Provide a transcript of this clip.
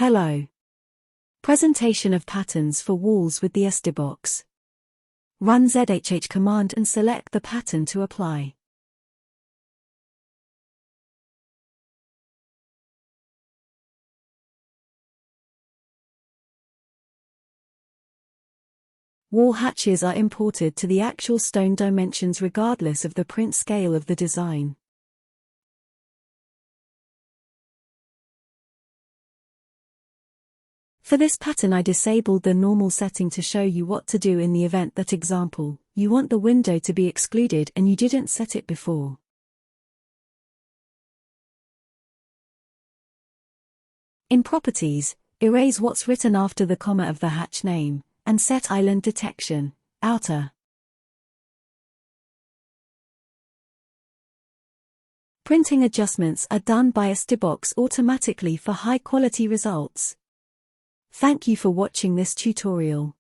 Hello. Presentation of patterns for walls with the sdbox. Run ZHH command and select the pattern to apply. Wall hatches are imported to the actual stone dimensions regardless of the print scale of the design. For this pattern I disabled the normal setting to show you what to do in the event that example, you want the window to be excluded and you didn't set it before. In Properties, erase what's written after the comma of the hatch name, and set Island Detection, Outer. Printing adjustments are done by sdbox automatically for high-quality results. Thank you for watching this tutorial.